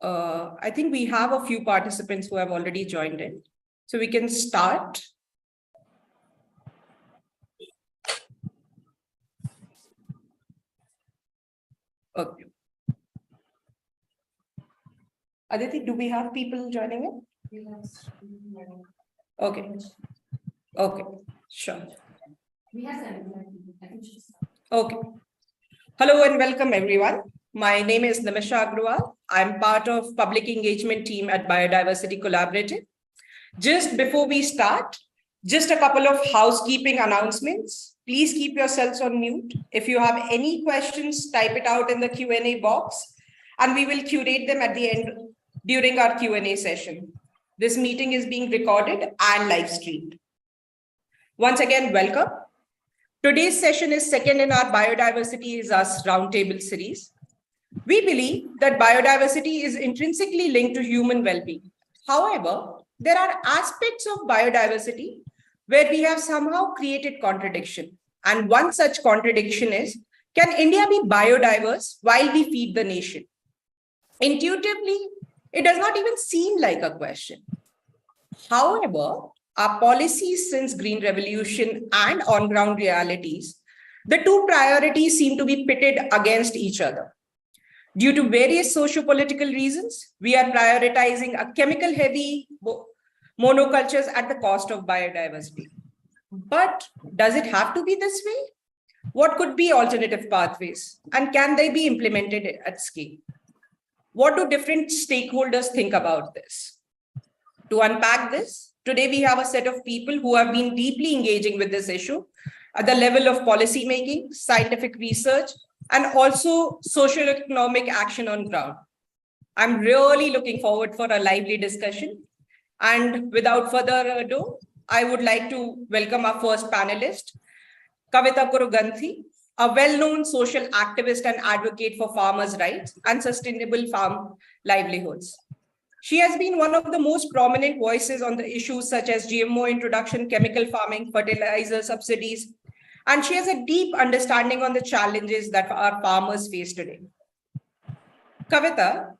I think we have a few participants who have already joined in. So we can start. Okay. Aditi, do we have people joining in? Okay. Okay, sure. Okay. Hello and welcome everyone. My name is Nimisha Agrawal. I'm part of public engagement team at Biodiversity Collaborative. Just before we start, just a couple of housekeeping announcements. Please keep yourselves on mute. If you have any questions, type it out in the Q&A box and we will curate them at the end during our Q&A session. This meeting is being recorded and live streamed. Once again, welcome. Today's session is second in our Biodiversity is Us Roundtable series. We believe that biodiversity is intrinsically linked to human well-being. However, there are aspects of biodiversity where we have somehow created contradiction. And one such contradiction is, can India be biodiverse while we feed the nation? Intuitively, it does not even seem like a question. However, our policies since Green Revolution and on-ground realities, the two priorities seem to be pitted against each other. Due to various socio-political reasons, we are prioritizing a chemical-heavy monocultures at the cost of biodiversity. But does it have to be this way? What could be alternative pathways? And can they be implemented at scale? What do different stakeholders think about this? To unpack this, today we have a set of people who have been deeply engaging with this issue at the level of policy making, scientific research, and also socio-economic action on ground. I'm really looking forward for a lively discussion. And without further ado, I would like to welcome our first panelist, Kavita Kuruganthi, a well-known social activist and advocate for farmers' rights and sustainable farm livelihoods. She has been one of the most prominent voices on the issues such as GMO introduction, chemical farming, fertilizer subsidies, and she has a deep understanding on the challenges that our farmers face today. Kavita,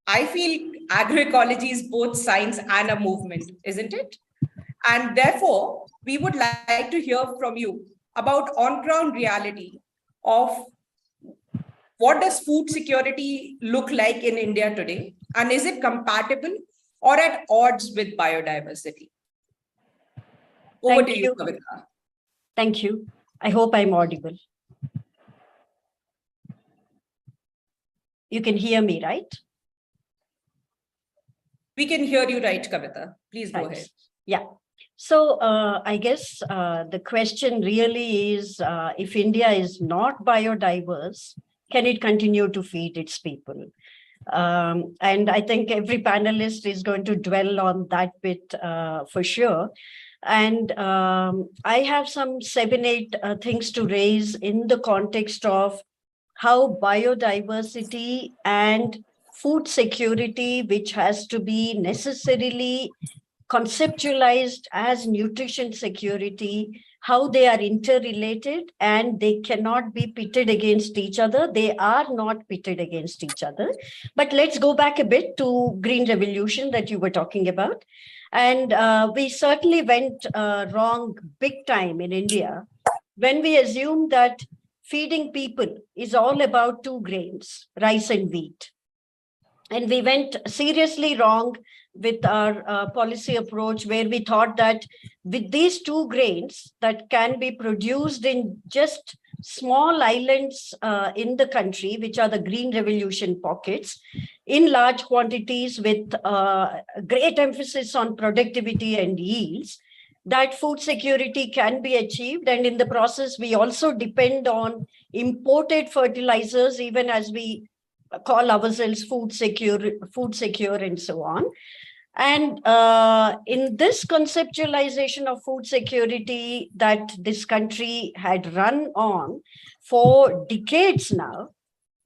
I feel agroecology is both science and a movement, isn't it? And therefore, we would like to hear from you about on-ground reality of what does food security look like in India today? And is it compatible or at odds with biodiversity? Over to you, Kavita. Thank you. I hope I'm audible. You can hear me, right? We can hear you right, Kavita. Please go ahead. Yeah. So I guess the question really is, if India is not biodiverse, can it continue to feed its people? And I think every panelist is going to dwell on that bit for sure. And I have some 7-8 things to raise in the context of how biodiversity and food security, which has to be necessarily conceptualized as nutrition security, how they are interrelated and they cannot be pitted against each other. They are not pitted against each other. But let's go back a bit to Green Revolution that you were talking about. And we certainly went wrong big time in India when we assumed that feeding people is all about 2 grains, rice and wheat. And we went seriously wrong with our policy approach, where we thought that with these 2 grains that can be produced in just small islands in the country, which are the Green Revolution pockets, in large quantities with great emphasis on productivity and yields, that food security can be achieved. And in the process, we also depend on imported fertilizers, even as we call ourselves food secure and so on. And in this conceptualization of food security that this country had run on for decades now,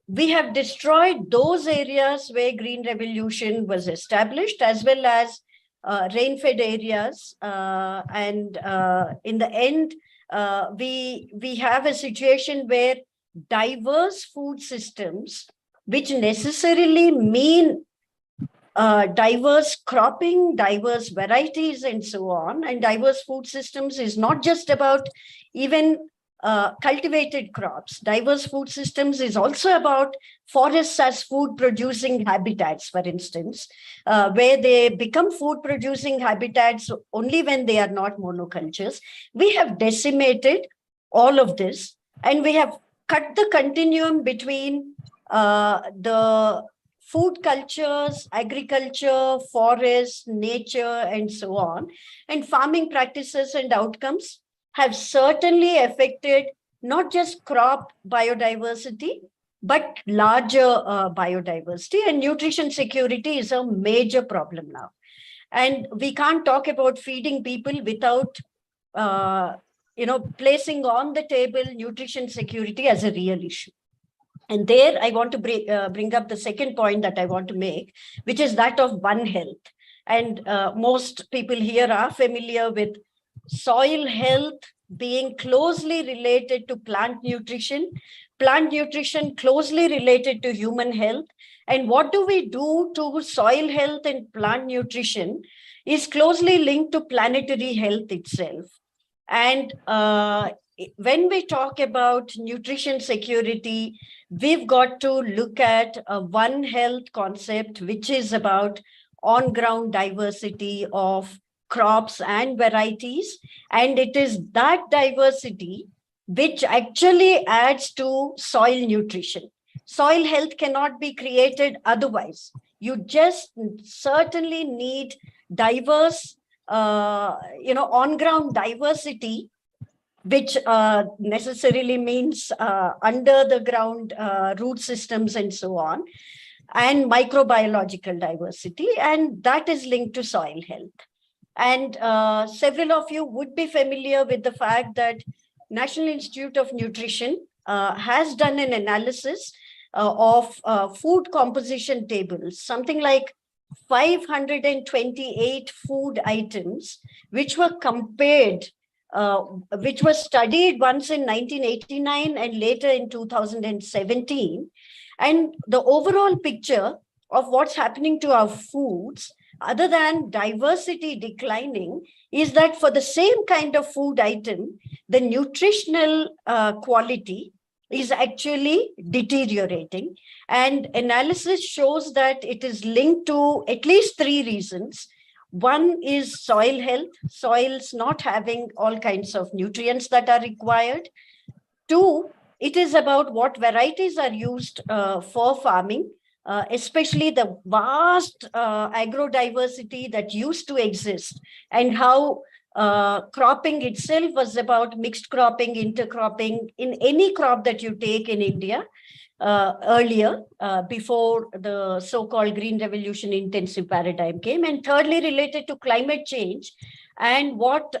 we have destroyed those areas where Green Revolution was established, as well as rain-fed areas. And in the end, we have a situation where diverse food systems, which necessarily mean diverse cropping, diverse varieties, and so on. And diverse food systems is not just about even cultivated crops. Diverse food systems is also about forests as food producing habitats, for instance, where they become food producing habitats only when they are not monocultures. We have decimated all of this, and we have cut the continuum between the food cultures, agriculture, forests, nature, and so on. And farming practices and outcomes have certainly affected not just crop biodiversity, but larger biodiversity. And nutrition security is a major problem now. And we can't talk about feeding people without placing on the table nutrition security as a real issue. And there I want to bring up the second point that I want to make, which is that of One Health. And most people here are familiar with soil health being closely related to plant nutrition closely related to human health. And what do we do to soil health and plant nutrition is closely linked to planetary health itself. And when we talk about nutrition security, we've got to look at a One Health concept, which is about on-ground diversity of crops and varieties. And it is that diversity which actually adds to soil nutrition. Soil health cannot be created otherwise. You just certainly need diverse, on-ground diversity, which necessarily means under the ground root systems and so on, and microbiological diversity, and that is linked to soil health. And several of you would be familiar with the fact that National Institute of Nutrition has done an analysis of food composition tables, something like 528 food items, which were compared, which was studied once in 1989 and later in 2017. And the overall picture of what's happening to our foods, other than diversity declining, is that for the same kind of food item, the nutritional quality is actually deteriorating. And analysis shows that it is linked to at least three reasons. One is soil health, soils not having all kinds of nutrients that are required. Two, it is about what varieties are used for farming, especially the vast agrodiversity that used to exist, and how cropping itself was about mixed cropping, intercropping in any crop that you take in India earlier, before the so-called Green Revolution intensive paradigm came. And thirdly, related to climate change and what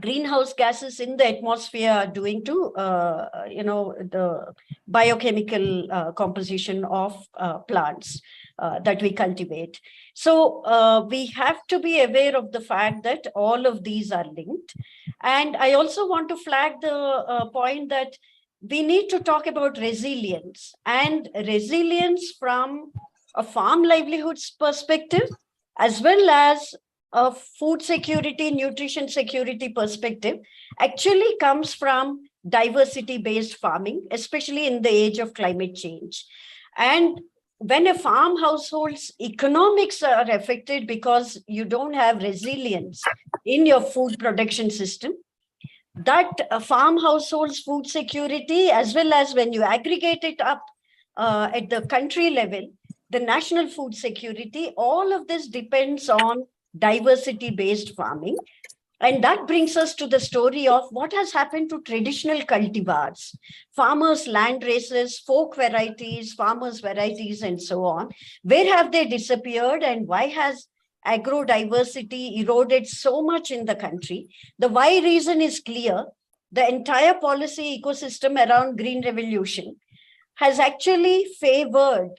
greenhouse gases in the atmosphere are doing to, the biochemical composition of plants that we cultivate. So we have to be aware of the fact that all of these are linked. And I also want to flag the point that we need to talk about resilience, and resilience from a farm livelihoods perspective, as well as a food security, nutrition security perspective, actually comes from diversity-based farming, especially in the age of climate change. And when a farm household's economics are affected because you don't have resilience in your food production system, that farm households' food security, as well as when you aggregate it up at the country level, the national food security, all of this depends on diversity-based farming. And that brings us to the story of what has happened to traditional cultivars, farmers' land races, folk varieties, farmers' varieties, and so on. Where have they disappeared, and why has agrodiversity eroded so much in the country? The why reason is clear. The entire policy ecosystem around Green Revolution has actually favored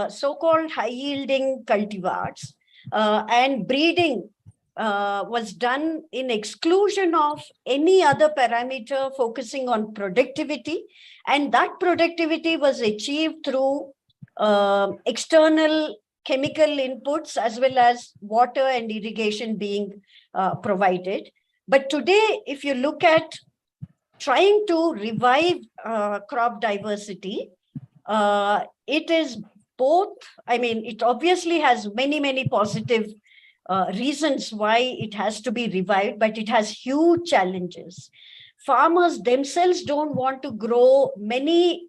so-called high-yielding cultivars, and breeding was done in exclusion of any other parameter focusing on productivity. And that productivity was achieved through external chemical inputs as well as water and irrigation being provided. But today, if you look at trying to revive crop diversity, it is both, I mean, it obviously has many, many positive reasons why it has to be revived, but it has huge challenges. Farmers themselves don't want to grow many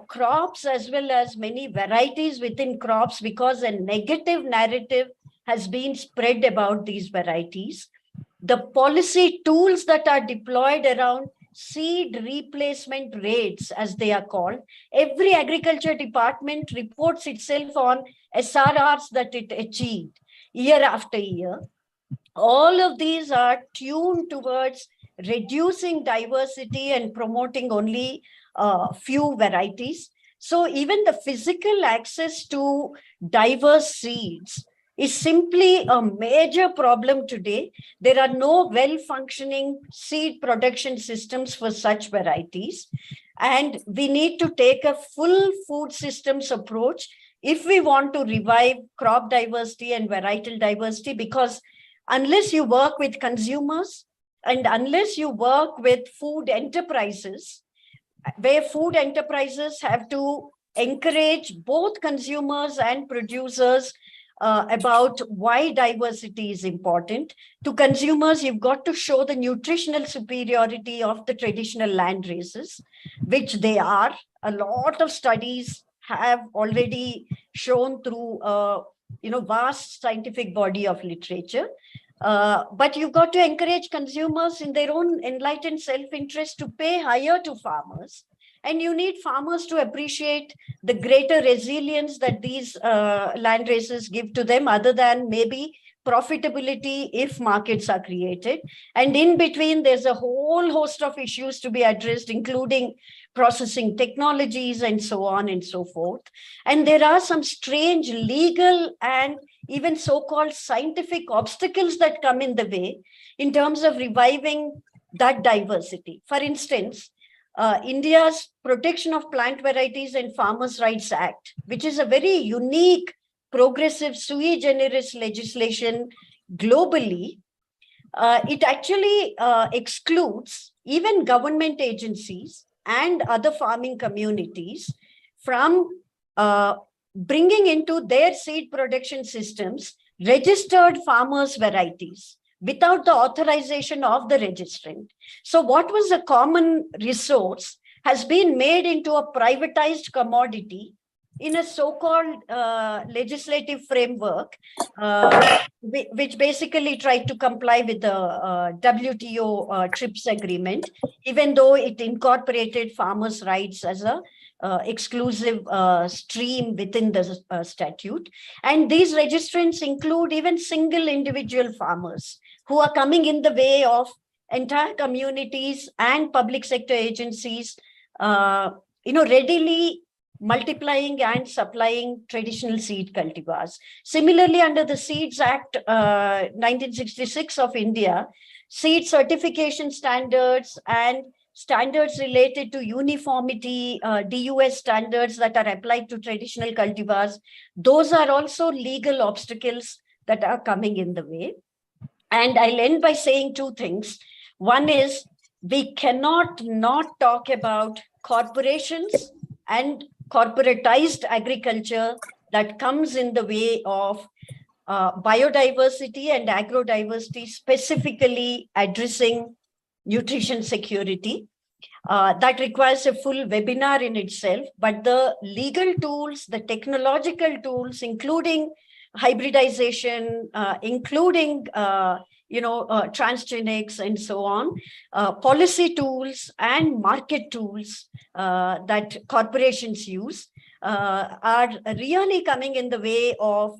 crops as well as many varieties within crops because a negative narrative has been spread about these varieties. The policy tools that are deployed around seed replacement rates, as they are called, every agriculture department reports itself on SRRs that it achieved year after year. All of these are tuned towards reducing diversity and promoting only few varieties. So even the physical access to diverse seeds is simply a major problem today. There are no well-functioning seed production systems for such varieties. And we need to take a full food systems approach if we want to revive crop diversity and varietal diversity, because unless you work with consumers and unless you work with food enterprises, where food enterprises have to encourage both consumers and producers about why diversity is important. To consumers, you've got to show the nutritional superiority of the traditional land races, which they are. A lot of studies have already shown through vast scientific body of literature. But you've got to encourage consumers in their own enlightened self-interest to pay higher to farmers. And you need farmers to appreciate the greater resilience that these land races give to them, other than maybe profitability if markets are created. And in between, there's a whole host of issues to be addressed, including processing technologies and so on and so forth. And there are some strange legal and even so-called scientific obstacles that come in the way in terms of reviving that diversity. For instance, India's Protection of Plant Varieties and Farmers' Rights Act, which is a very unique, progressive, sui generis legislation globally, it actually excludes even government agencies and other farming communities from bringing into their seed production systems registered farmers' varieties without the authorization of the registrant. So what was a common resource has been made into a privatized commodity in a so-called legislative framework, which basically tried to comply with the WTO TRIPS agreement, even though it incorporated farmers' rights as a exclusive stream within the statute. And these registrants include even single individual farmers who are coming in the way of entire communities and public sector agencies, readily multiplying and supplying traditional seed cultivars. Similarly, under the Seeds Act 1966 of India, seed certification standards and standards related to uniformity, DUS standards that are applied to traditional cultivars, those are also legal obstacles that are coming in the way. And I'll end by saying two things. One is, we cannot not talk about corporations and corporatized agriculture that comes in the way of biodiversity and agrodiversity, specifically addressing nutrition security. That requires a full webinar in itself, but the legal tools, the technological tools, including hybridization, including transgenics and so on, policy tools and market tools that corporations use are really coming in the way of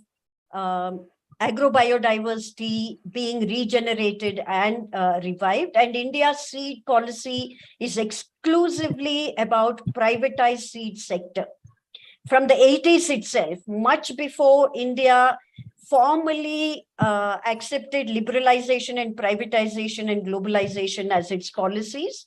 agrobiodiversity being regenerated and revived. And India's seed policy is exclusively about privatized seed sector. From the 80s itself, much before India formally accepted liberalization and privatization and globalization as its policies,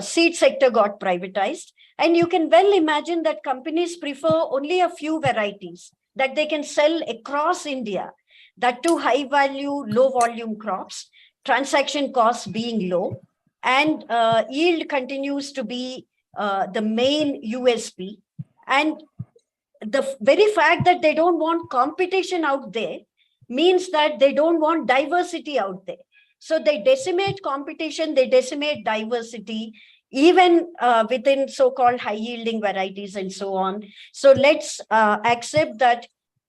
seed sector got privatized. And you can well imagine that companies prefer only a few varieties that they can sell across India, that too high value, low volume crops, transaction costs being low, and yield continues to be the main USP. And the very fact that they don't want competition out there means that they don't want diversity out there. So they decimate competition, they decimate diversity, even within so-called high-yielding varieties and so on. So let's accept that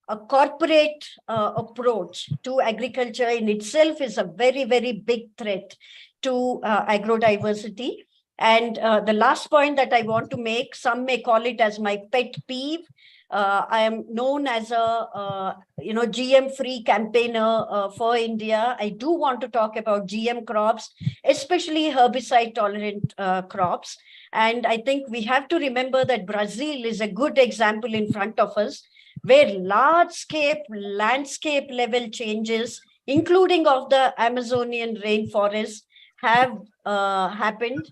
a corporate approach to agriculture in itself is a very, very big threat to agrodiversity. And the last point that I want to make, some may call it as my pet peeve. I am known as a GM-free campaigner for India. I do want to talk about GM crops, especially herbicide-tolerant crops. And I think we have to remember that Brazil is a good example in front of us, where large-scale landscape level changes, including of the Amazonian rainforest, have happened.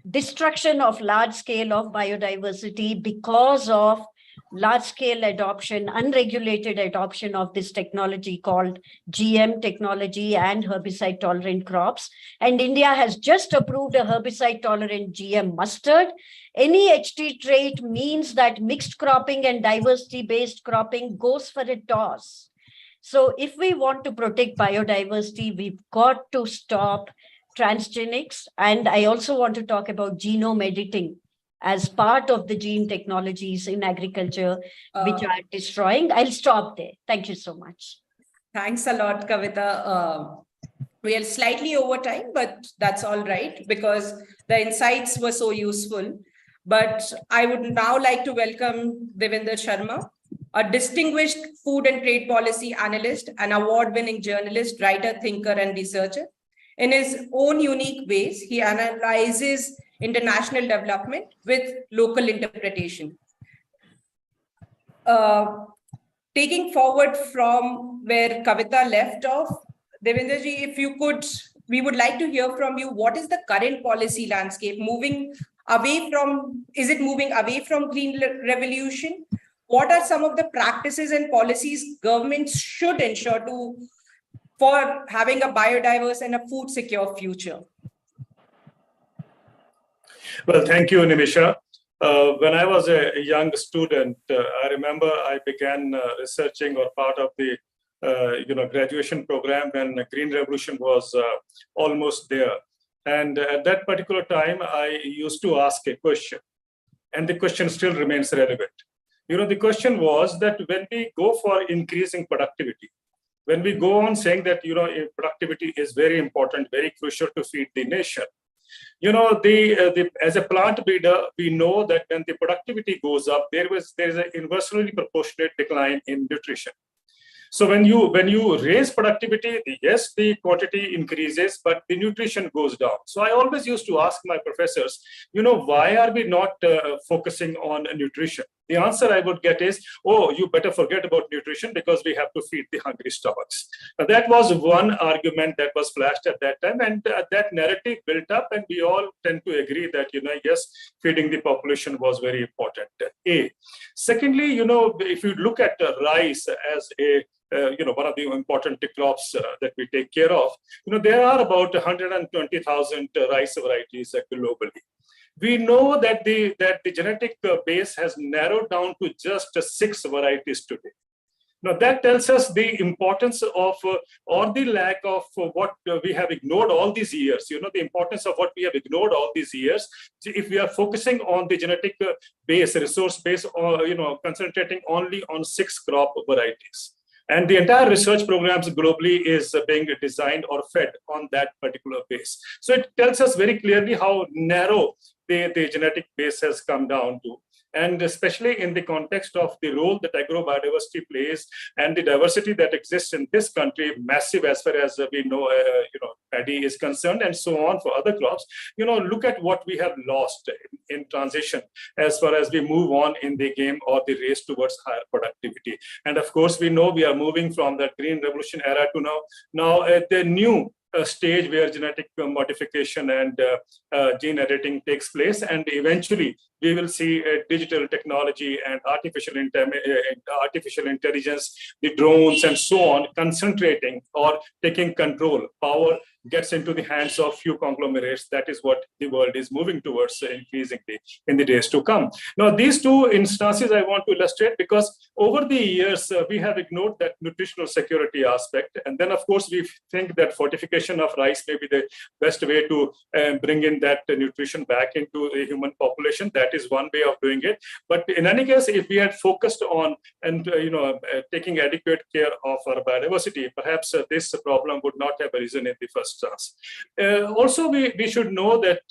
Destruction of large scale of biodiversity because of large-scale adoption, unregulated adoption of this technology called GM technology and herbicide-tolerant crops. And India has just approved a herbicide-tolerant GM mustard. Any HT trait means that mixed cropping and diversity-based cropping goes for a toss. So if we want to protect biodiversity, we've got to stop transgenics. And I also want to talk about genome editing as part of the gene technologies in agriculture, which are destroying. I'll stop there. Thank you so much. Thanks a lot, Kavita. We are slightly over time, but that's all right because the insights were so useful. But I would now like to welcome Devendra Sharma, a distinguished food and trade policy analyst, an award-winning journalist, writer, thinker, and researcher. In his own unique ways, he analyzes international development with local interpretation. Taking forward from where Kavita left off, Devendraji, if you could, we would like to hear from you, what is the current policy landscape moving away from, is it moving away from green revolution? What are some of the practices and policies governments should ensure for having a biodiverse and a food secure future? Well, thank you, Nimisha. When I was a young student, I remember I began researching or part of the graduation program when the Green Revolution was almost there. And at that particular time, I used to ask a question, and the question still remains relevant. The question was that when we go for increasing productivity, when we go on saying that productivity is very important, very crucial to feed the nation, as a plant breeder, we know that when the productivity goes up, there is an inversely proportionate decline in nutrition. So when you raise productivity, yes, the quantity increases, but the nutrition goes down. So I always used to ask my professors, why are we not focusing on nutrition? The answer I would get is, oh, you better forget about nutrition because we have to feed the hungry stomachs. Now, that was one argument that was flashed at that time, and that narrative built up, and we all tend to agree that, yes, feeding the population was very important. Secondly, if you look at rice as a one of the important crops that we take care of, there are about 120,000 rice varieties globally. We know that the genetic base has narrowed down to just 6 varieties today. Now that tells us the importance of or the lack of what we have ignored all these years. The importance of what we have ignored all these years. If we are focusing on the genetic base, resource base, or concentrating only on 6 crop varieties. And the entire research programs globally is being designed or fed on that particular base. So it tells us very clearly how narrow the genetic base has come down to. And especially in the context of the role that agrobiodiversity plays and the diversity that exists in this country, massive as far as we know, paddy is concerned, and so on for other crops. Look at what we have lost in transition as far as we move on in the game or the race towards higher productivity. And of course, we know we are moving from that green revolution era to now at the new stage where genetic modification and gene editing takes place, and eventually we will see digital technology and artificial intelligence, the drones and so on, concentrating or taking control. Power gets into the hands of few conglomerates. That is what the world is moving towards increasingly in the days to come. Now, these two instances I want to illustrate because over the years, we have ignored that nutritional security aspect. And then, of course, we think that fortification of rice may be the best way to bring in that nutrition back into the human population. That is one way of doing it. But in any case, if we had focused on and taking adequate care of our biodiversity, perhaps this problem would not have arisen in the first instance. Also, we should know that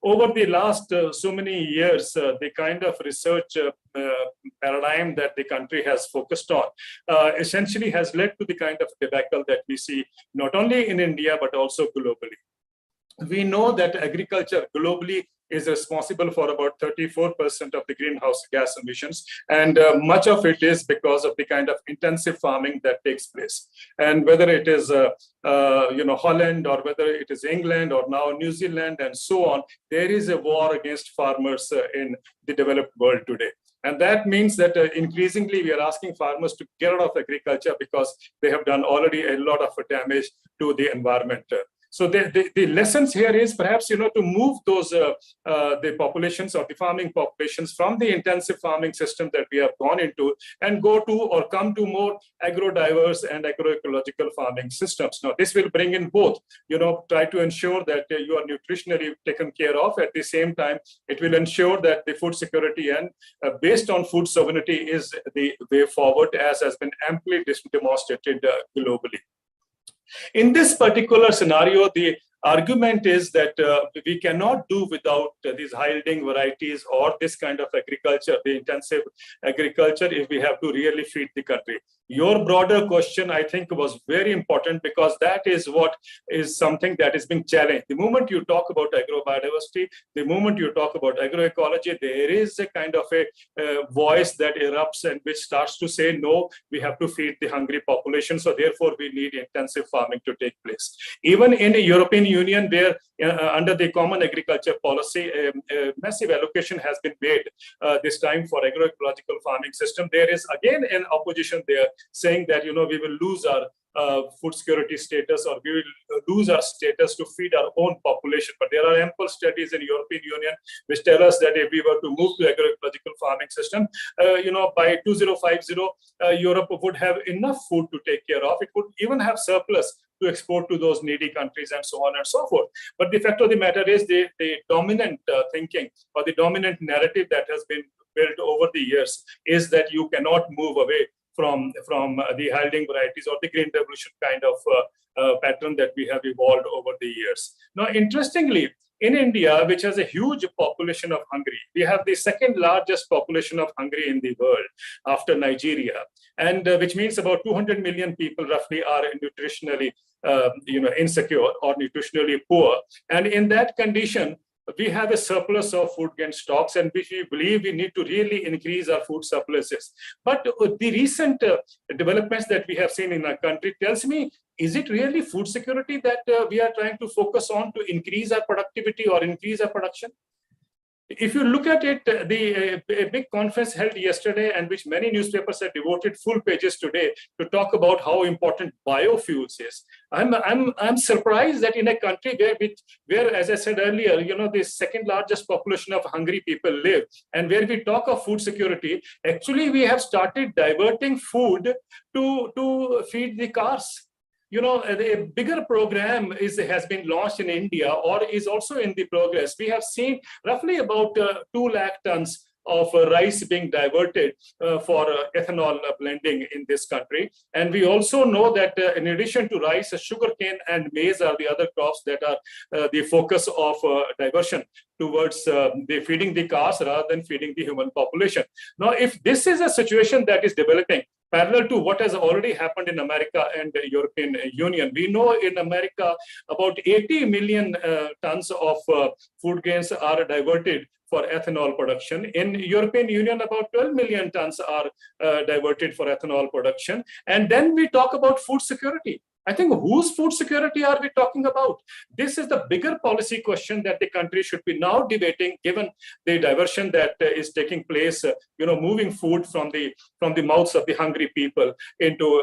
over the last so many years, the kind of research paradigm that the country has focused on essentially has led to the kind of debacle that we see not only in India, but also globally. We know that agriculture globally is responsible for about 34% of the greenhouse gas emissions. And much of it is because of the kind of intensive farming that takes place. And whether it is Holland or whether it is England or now New Zealand and so on, there is a war against farmers in the developed world today. And that means that increasingly we are asking farmers to get out of agriculture because they have done already a lot of damage to the environment. So the lessons here is perhaps, to move those, the populations or the farming populations from the intensive farming system that we have gone into and go to or come to more agro-diverse and agroecological farming systems. Now, this will bring in both, try to ensure that you are nutritionally taken care of. At the same time, it will ensure that the food security and based on food sovereignty is the way forward, as has been amply demonstrated globally. In this particular scenario, the argument is that we cannot do without these high-yielding varieties or this kind of agriculture, the intensive agriculture, if we have to really feed the country. Your broader question, I think, was very important because that is what is something that is being challenged. The moment you talk about agrobiodiversity, the moment you talk about agroecology, there is a kind of a voice that erupts and which starts to say, no, we have to feed the hungry population. So therefore, we need intensive farming to take place. Even in the European Union, where under the Common Agriculture Policy, a massive allocation has been made this time for agroecological farming system. There is again an opposition there saying that, we will lose our food security status or we will lose our status to feed our own population. But there are ample studies in European Union which tell us that if we were to move to agroecological farming system, by 2050, Europe would have enough food to take care of. It would even have surplus to export to those needy countries and so on and so forth. But the fact of the matter is the dominant thinking or the dominant narrative that has been built over the years is that you cannot move away from the high-yielding varieties or the green revolution kind of pattern that we have evolved over the years. Now, interestingly, in India, which has a huge population of hungry, we have the second largest population of hungry in the world after Nigeria, and which means about 200 million people roughly are nutritionally insecure or nutritionally poor. And in that condition, we have a surplus of food grain stocks, and we believe we need to really increase our food surpluses. But the recent developments that we have seen in our country tells me, is it really food security that we are trying to focus on to increase our productivity or increase our production? If you look at it, a big conference held yesterday and which many newspapers have devoted full pages today to talk about how important biofuels is. I'm surprised that in a country where, as I said earlier, the second largest population of hungry people live, and where we talk of food security, actually we have started diverting food to feed the cars. A bigger program has been launched in India or is also in the progress. We have seen roughly about 2 lakh tons of rice being diverted for ethanol blending in this country. And we also know that in addition to rice, sugarcane and maize are the other crops that are the focus of diversion towards the feeding the cars rather than feeding the human population. Now, if this is a situation that is developing, parallel to what has already happened in America and the European Union. We know in America, about 80 million tons of food grains are diverted for ethanol production. In European Union, about 12 million tons are diverted for ethanol production. And then we talk about food security. I think whose food security are we talking about? This is the bigger policy question that the country should be now debating, given the diversion that is taking place, moving food from the mouths of the hungry people into,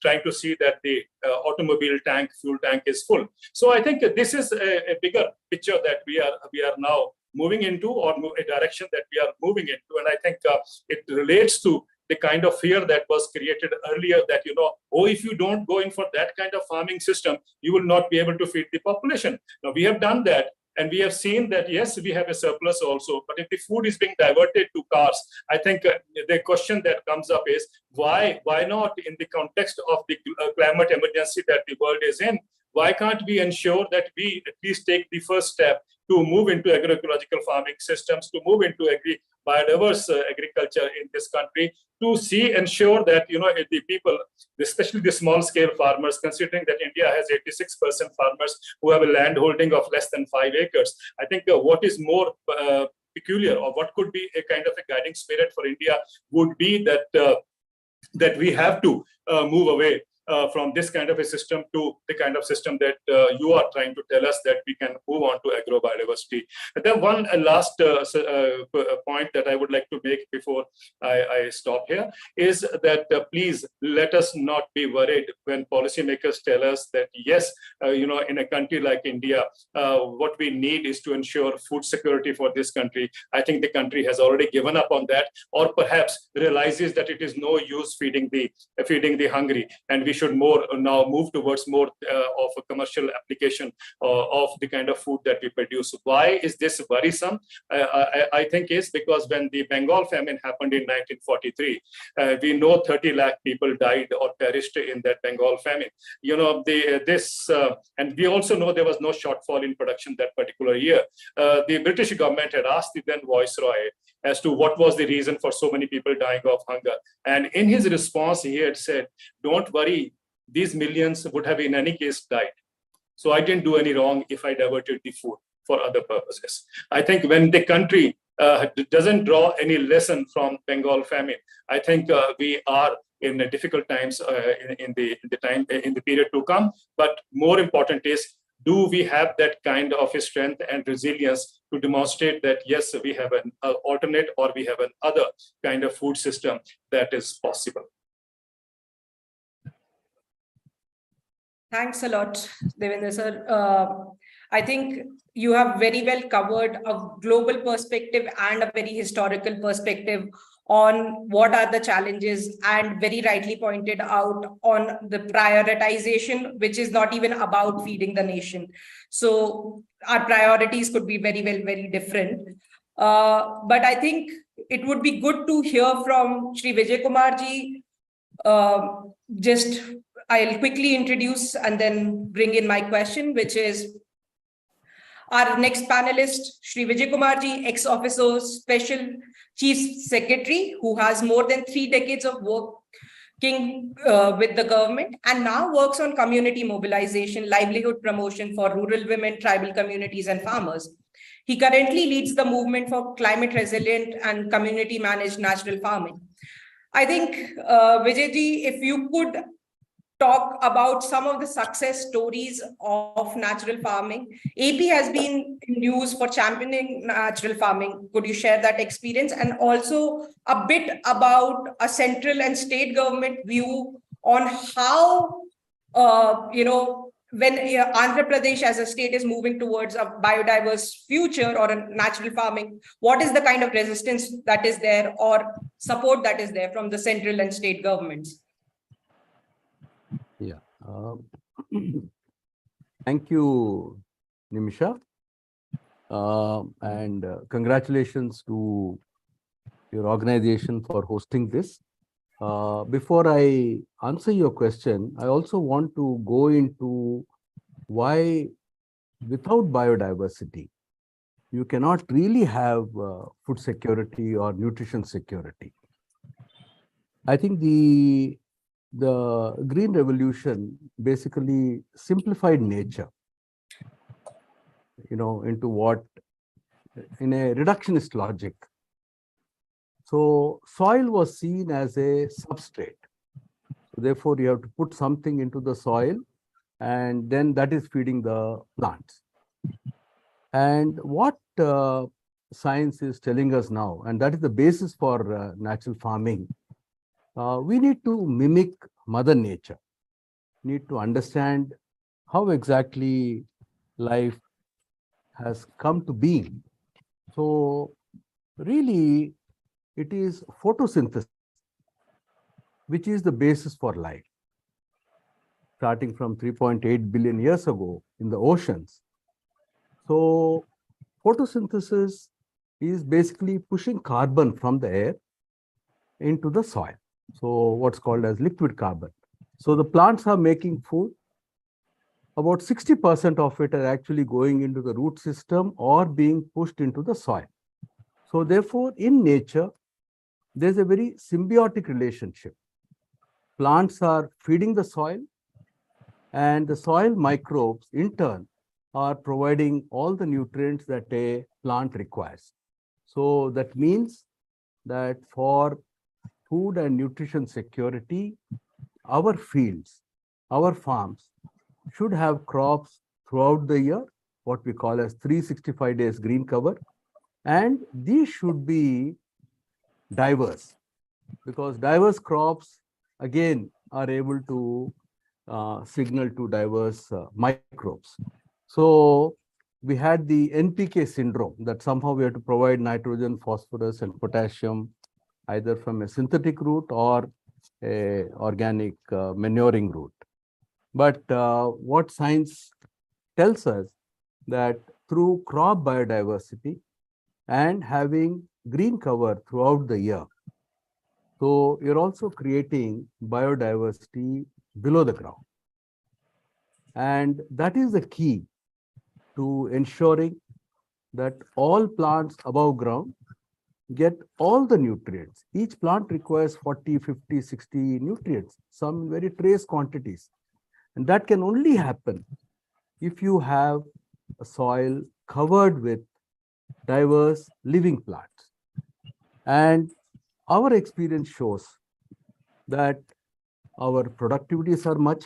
trying to see that the automobile tank, fuel tank is full. So I think this is a bigger picture that we are now moving into, or a direction that we are moving into. And I think it relates to the kind of fear that was created earlier that, if you don't go in for that kind of farming system, you will not be able to feed the population. Now, we have done that. And we have seen that, yes, we have a surplus also, but if the food is being diverted to cars, I think the question that comes up is, why not, in the context of the climate emergency that the world is in, why can't we ensure that we at least take the first step to move into agroecological farming systems, to move into biodiverse agriculture in this country, to ensure that, the people, especially the small scale farmers, considering that India has 86% farmers who have a land holding of less than 5 acres. I think what is more peculiar, or what could be a kind of a guiding spirit for India, would be that we have to move away from this kind of a system to the kind of system that you are trying to tell us, that we can move on to agrobiodiversity. And then one last point that I would like to make before I stop here is that please let us not be worried when policymakers tell us that, yes, in a country like India, what we need is to ensure food security for this country. I think the country has already given up on that, or perhaps realizes that it is no use feeding the hungry, and we should now move towards more of a commercial application of the kind of food that we produce. Why is this worrisome? I think is because when the Bengal famine happened in 1943, we know 30 lakh people died or perished in that Bengal famine. And we also know there was no shortfall in production that particular year. The British government had asked the then Viceroy as to what was the reason for so many people dying of hunger. And in his response, he had said, "Don't worry, these millions would have in any case died. So I didn't do any wrong if I diverted the food for other purposes." I think when the country doesn't draw any lesson from Bengal famine, I think we are in difficult times in the period to come. But more important is, do we have that kind of a strength and resilience to demonstrate that, yes, we have an alternate, or we have an other kind of food system that is possible? Thanks a lot, Devendra sir. I think you have very well covered a global perspective and a very historical perspective on what are the challenges, and very rightly pointed out on the prioritization, which is not even about feeding the nation. So our priorities could be very different. But I think it would be good to hear from Shri Vijay Kumar ji. I'll quickly introduce and then bring in my question, which is our next panelist, Shri Vijay Kumar ji, ex-officer, Special Chief Secretary, who has more than 3 decades of working with the government, and now works on community mobilization, livelihood promotion for rural women, tribal communities, and farmers. He currently leads the movement for climate resilient and community managed natural farming. I think, Vijay ji, if you could talk about some of the success stories of natural farming. AP has been in news for championing natural farming. Could you share that experience? And also a bit about a central and state government view on how, when Andhra Pradesh as a state is moving towards a biodiverse future or a natural farming, what is the kind of resistance that is there or support that is there from the central and state governments? Yeah. Thank you, Nimisha. And congratulations to your organization for hosting this. Before I answer your question, I also want to go into why without biodiversity, you cannot really have food security or nutrition security. I think the Green Revolution basically simplified nature, into what, in a reductionist logic. So soil was seen as a substrate. Therefore, you have to put something into the soil, and then that is feeding the plants. And what science is telling us now, and that is the basis for natural farming, we need to mimic Mother Nature, need to understand how exactly life has come to being. So really, it is photosynthesis, which is the basis for life. Starting from 3.8 billion years ago in the oceans. So photosynthesis is basically pushing carbon from the air into the soil. So what's called as liquid carbon. So the plants are making food. About 60% of it are actually going into the root system or being pushed into the soil. So therefore, in nature, there's a very symbiotic relationship. Plants are feeding the soil, and the soil microbes, in turn, are providing all the nutrients that a plant requires. So that means that for food and nutrition security, our fields, our farms should have crops throughout the year, what we call as 365 days green cover. And these should be diverse, because diverse crops, again, are able to signal to diverse microbes. So we had the NPK syndrome, that somehow we have to provide nitrogen, phosphorus, and potassium either from a synthetic route or a organic manuring route. But what science tells us that through crop biodiversity and having green cover throughout the year, so you're also creating biodiversity below the ground. And that is the key to ensuring that all plants above ground get all the nutrients. Each plant requires 40, 50, 60 nutrients, some in very trace quantities. And that can only happen if you have a soil covered with diverse living plants. And our experience shows that our productivities are much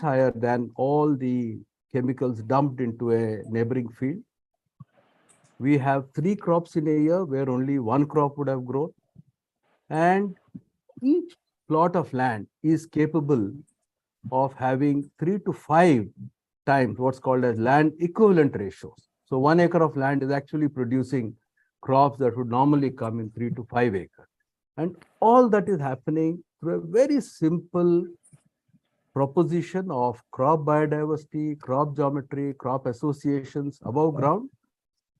higher than all the chemicals dumped into a neighboring field. We have 3 crops in a year where only 1 crop would have grown. And each plot of land is capable of having 3 to 5 times what's called as land equivalent ratios. So 1 acre of land is actually producing crops that would normally come in 3 to 5 acres. And all that is happening through a very simple proposition of crop biodiversity, crop geometry, crop associations above ground,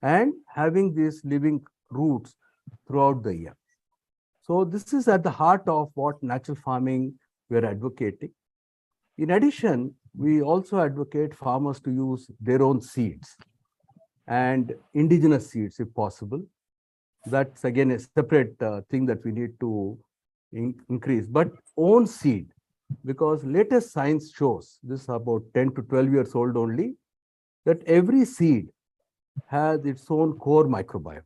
and having these living roots throughout the year. So this is at the heart of what natural farming we're advocating. In addition, we also advocate farmers to use their own seeds and indigenous seeds if possible. That's again a separate thing that we need to increase, but own seed, because latest science shows, this is about 10 to 12 years old only, that every seed has its own core microbiome.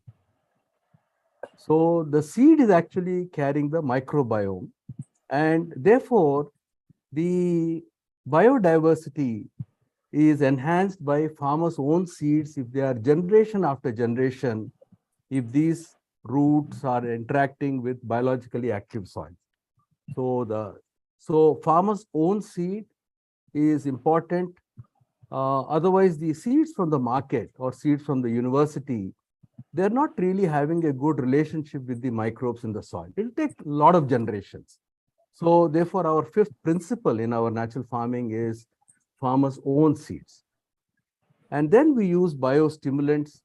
So the seed is actually carrying the microbiome, and therefore the biodiversity is enhanced by farmers' own seeds if they are generation after generation, if these roots are interacting with biologically active soil. So farmers' own seed is important. Otherwise, the seeds from the market or seeds from the university, they're not really having a good relationship with the microbes in the soil. It'll take a lot of generations. So therefore, our 5th principle in our natural farming is farmers' own seeds. And then we use biostimulants,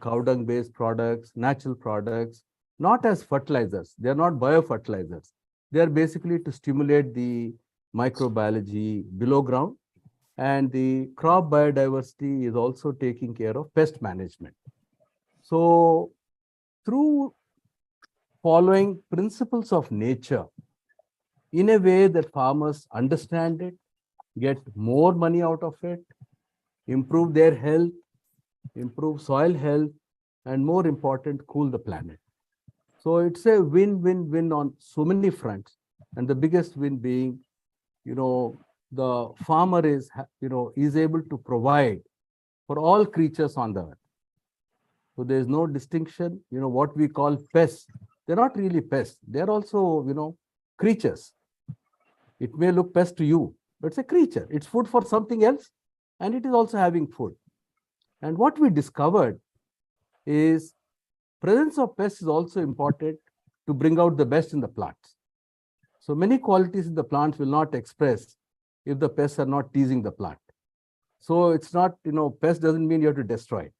cow dung-based products, natural products, not as fertilizers. They're not biofertilizers. They're basically to stimulate the microbiology below ground. And the crop biodiversity is also taking care of pest management. So through following principles of nature in a way that farmers understand it, get more money out of it, improve their health, improve soil health, and more important, cool the planet. So it's a win-win-win on so many fronts. And the biggest win being, the farmer is, is able to provide for all creatures on the earth. So there's no distinction, what we call pests. They're not really pests. They're also, creatures. It may look pest to you, but it's a creature. It's food for something else, and it is also having food. And what we discovered is presence of pests is also important to bring out the best in the plants. So many qualities in the plants will not express if the pests are not teasing the plant. So it's not, pest doesn't mean you have to destroy it.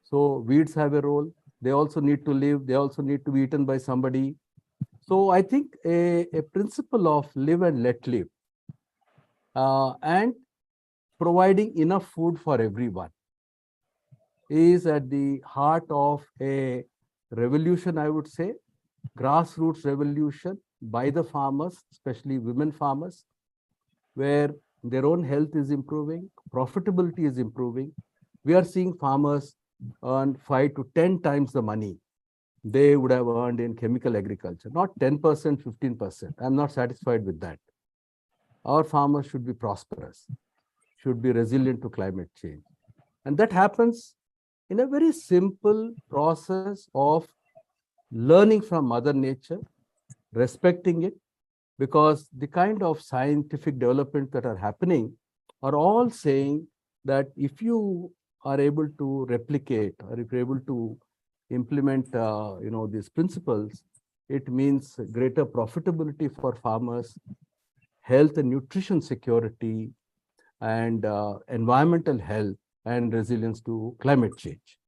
So weeds have a role. They also need to live. They also need to be eaten by somebody. So I think a principle of live and let live and providing enough food for everyone is at the heart of a revolution, I would say, grassroots revolution by the farmers, especially women farmers, where their own health is improving, profitability is improving. We are seeing farmers earn 5 to 10 times the money they would have earned in chemical agriculture, not 10%, 15%. I'm not satisfied with that. Our farmers should be prosperous, should be resilient to climate change. And that happens in a very simple process of learning from Mother Nature, respecting it, because the kind of scientific development that are happening are all saying that if you are able to replicate or if you're able to implement these principles, it means greater profitability for farmers, health and nutrition security, and environmental health and resilience to climate change.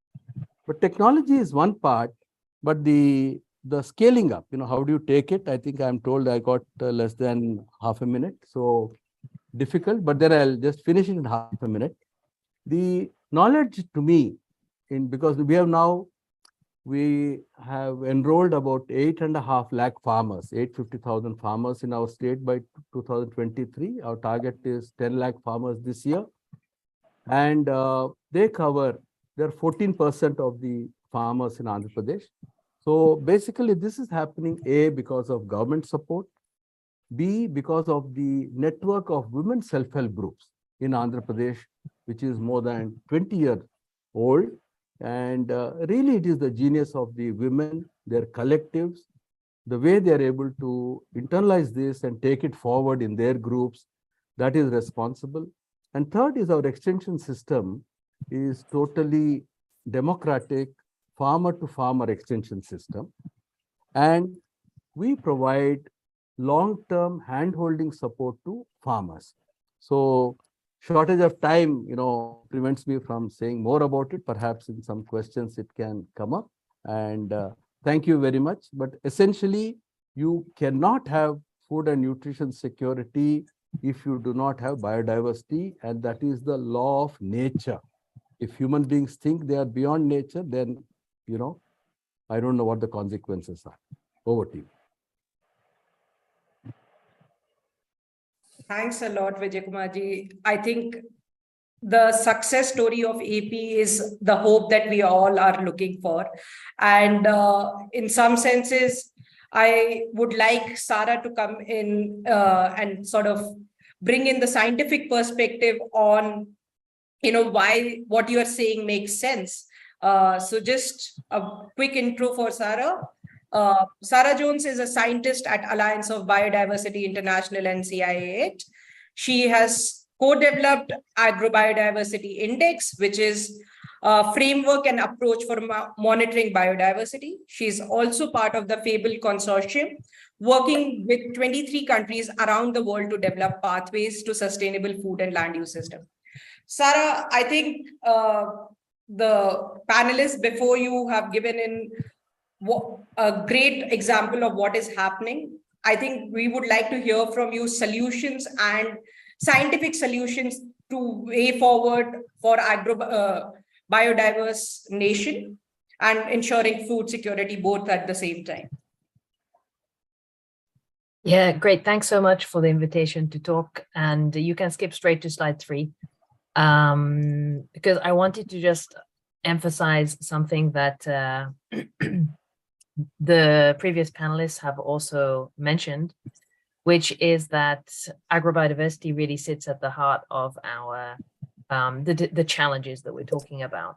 But technology is one part, but the scaling up, how do you take it? I think I'm told I got less than half a minute, so difficult, but then I'll just finish it in half a minute. The knowledge to me, because we have enrolled about 8.5 lakh farmers, 850,000 farmers in our state by 2023. Our target is 10 lakh farmers this year. And they're 14% of the farmers in Andhra Pradesh. So basically this is happening, A, because of government support, B, because of the network of women self-help groups in Andhra Pradesh, which is more than 20 years old. And really it is the genius of the women, their collectives, the way they are able to internalize this and take it forward in their groups, that is responsible. And third is our extension system is totally democratic, farmer to farmer extension system. And we provide long-term hand-holding support to farmers. So shortage of time, prevents me from saying more about it. Perhaps in some questions it can come up. And thank you very much. But essentially, you cannot have food and nutrition security if you do not have biodiversity, and that is the law of nature. If human beings think they are beyond nature, then, I don't know what the consequences are. Over to you. Thanks a lot, Vijay Kumarji. I think the success story of AP is the hope that we all are looking for. And in some senses, I would like Sarah to come in and sort of bring in the scientific perspective on, why what you are saying makes sense. So just a quick intro for Sarah. Sarah Jones is a scientist at Alliance of Biodiversity International and CIA8. She has co-developed Agrobiodiversity Index, which is a framework and approach for monitoring biodiversity. She's also part of the FABLE consortium, working with 23 countries around the world to develop pathways to sustainable food and land use system. Sarah, I think the panelists before you have given in a great example of what is happening. I think we would like to hear from you solutions and scientific solutions to way forward for biodiverse nation and ensuring food security both at the same time. Yeah, great. Thanks so much for the invitation to talk. And you can skip straight to slide 3 because I wanted to just emphasize something that the previous panelists have also mentioned, which is that agrobiodiversity really sits at the heart of our the challenges that we're talking about.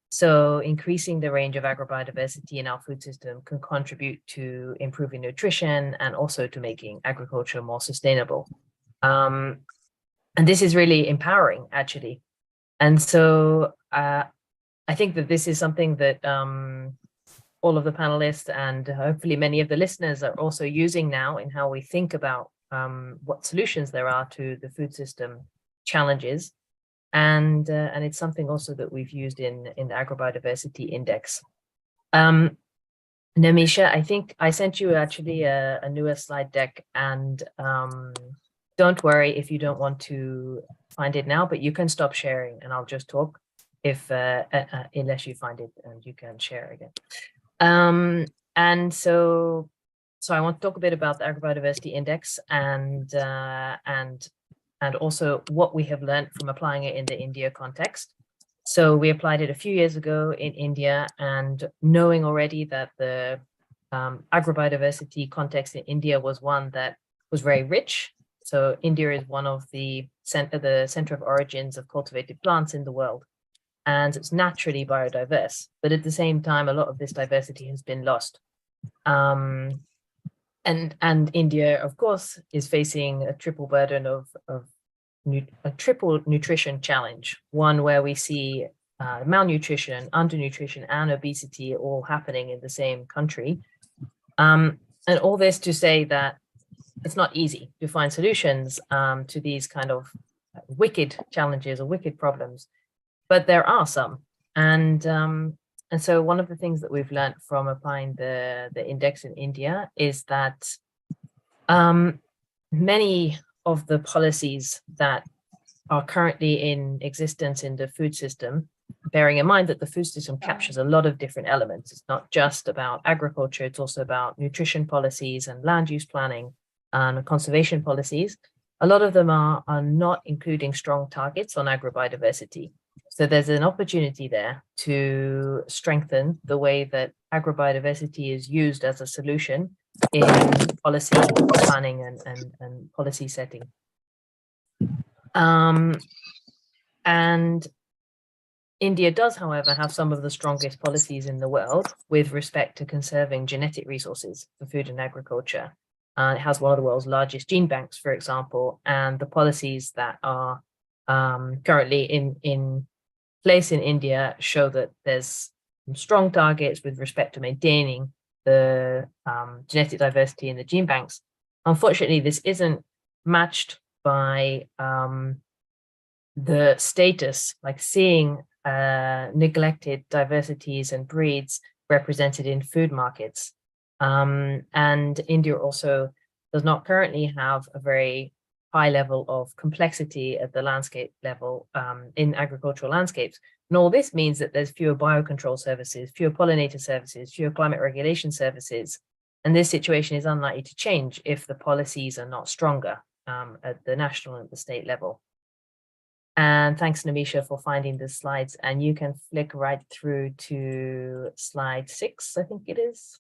So increasing the range of agrobiodiversity in our food system can contribute to improving nutrition and also to making agriculture more sustainable. And this is really empowering, actually. And so I think that this is something that all of the panelists and hopefully many of the listeners are also using now in how we think about what solutions there are to the food system challenges. And it's something also that we've used in the agrobiodiversity index. Namisha, I think I sent you actually a newer slide deck, and don't worry if you don't want to find it now, but you can stop sharing and I'll just talk if unless you find it and you can share again. And so I want to talk a bit about the agrobiodiversity index and also what we have learned from applying it in the India context. So we applied it a few years ago in India, and knowing already that the agrobiodiversity context in India was one that was very rich. So India is one of the center of origins of cultivated plants in the world, and it's naturally biodiverse. But at the same time, a lot of this diversity has been lost. And India, of course, is facing a triple burden of a triple nutrition challenge, one where we see malnutrition, undernutrition, and obesity all happening in the same country. And all this to say that it's not easy to find solutions to these kind of wicked challenges or wicked problems, but there are some. And so one of the things that we've learned from applying the index in India is that many of the policies that are currently in existence in the food system, bearing in mind that the food system captures a lot of different elements. It's not just about agriculture, it's also about nutrition policies and land use planning and conservation policies. A lot of them are not including strong targets on agrobiodiversity. So there's an opportunity there to strengthen the way that agrobiodiversity is used as a solution in policy planning and policy setting. And India does, however, have some of the strongest policies in the world with respect to conserving genetic resources for food and agriculture. It has one of the world's largest gene banks, for example, and the policies that are currently in place in India show that there's strong targets with respect to maintaining the genetic diversity in the gene banks. Unfortunately, this isn't matched by the status, like seeing neglected diversities and breeds represented in food markets. And India also does not currently have a very high level of complexity at the landscape level in agricultural landscapes. And all this means that there's fewer biocontrol services, fewer pollinator services, fewer climate regulation services. And this situation is unlikely to change if the policies are not stronger at the national and the state level. And thanks, Namisha, for finding the slides. And you can flick right through to slide 6, I think it is.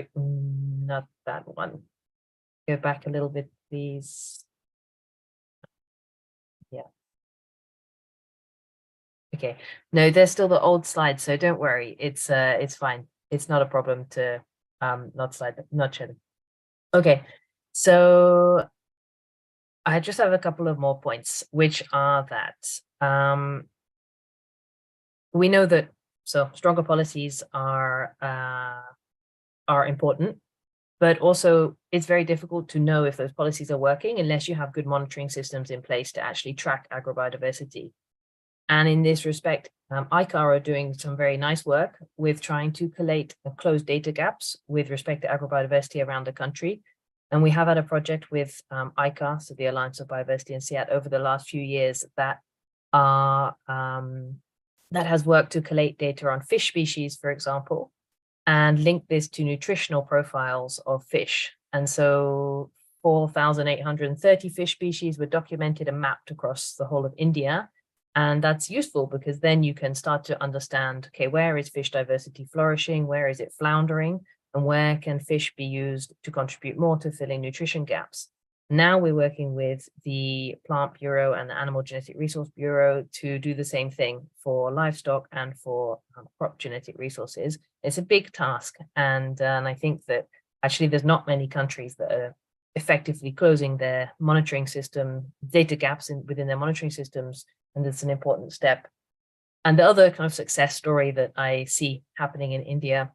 Not that one. Go back a little bit, please. Yeah. Okay. No, there's still the old slides, so don't worry. It's fine. It's not a problem to not show them. Okay. So I just have a couple of more points, which are that we know that stronger policies are important, but also it's very difficult to know if those policies are working unless you have good monitoring systems in place to actually track agrobiodiversity. And in this respect, ICAR are doing some very nice work with trying to collate and close data gaps with respect to agrobiodiversity around the country. And we have had a project with ICAR, so the Alliance of Biodiversity in SEAT, over the last few years that has worked to collate data on fish species, for example, and link this to nutritional profiles of fish. And so 4,830 fish species were documented and mapped across the whole of India. And that's useful because then you can start to understand, okay, where is fish diversity flourishing? Where is it floundering? And where can fish be used to contribute more to filling nutrition gaps? Now we're working with the Plant Bureau and the Animal Genetic Resource Bureau to do the same thing for livestock and for crop genetic resources. It's a big task. And I think that actually there's not many countries that are effectively closing their monitoring system, data gaps within their monitoring systems. And it's an important step. And the other kind of success story that I see happening in India,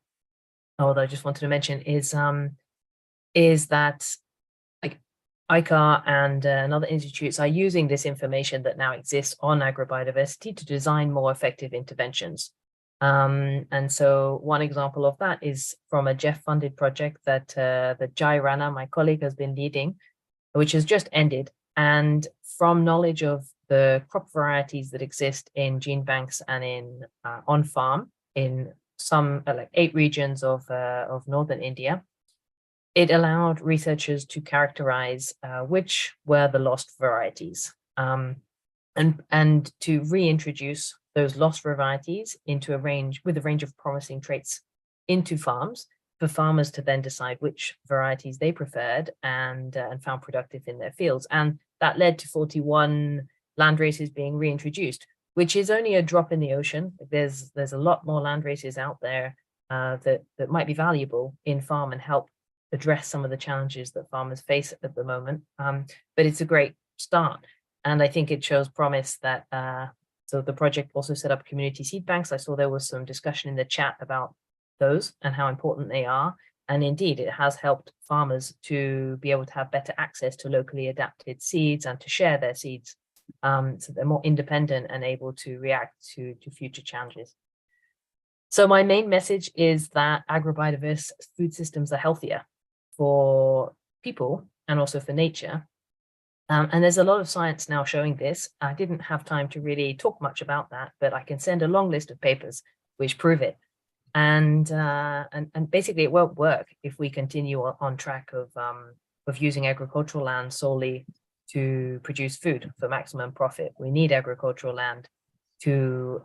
although I just wanted to mention, is that like ICAR and other institutes are using this information that now exists on agrobiodiversity to design more effective interventions. And so one example of that is from a Jeff-funded project that Jai Rana, my colleague, has been leading, which has just ended. And from knowledge of the crop varieties that exist in gene banks and in on farm in some like 8 regions of northern India, it allowed researchers to characterize which were the lost varieties and to reintroduce those lost varieties into a range of promising traits into farms for farmers to then decide which varieties they preferred and found productive in their fields. And that led to 41 land races being reintroduced, which is only a drop in the ocean. There's a lot more land races out there that might be valuable in farm and help address some of the challenges that farmers face at the moment. But it's a great start. And I think it shows promise that, so the project also set up community seed banks. I saw there was some discussion in the chat about those and how important they are. And indeed, it has helped farmers to be able to have better access to locally adapted seeds and to share their seeds. So they're more independent and able to react to future challenges. So my main message is that agrobiodiverse food systems are healthier for people and also for nature. And there's a lot of science now showing this. I didn't have time to really talk much about that, but I can send a long list of papers which prove it. And basically it won't work if we continue on track of using agricultural land solely to produce food for maximum profit. We need agricultural land to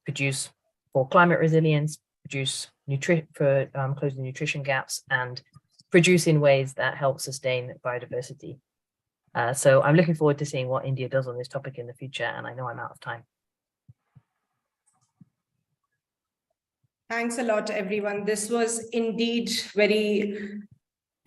produce for climate resilience, produce for closing nutrition gaps, and produce in ways that help sustain biodiversity. So I'm looking forward to seeing what India does on this topic in the future, and I know I'm out of time. Thanks a lot, everyone. This was indeed very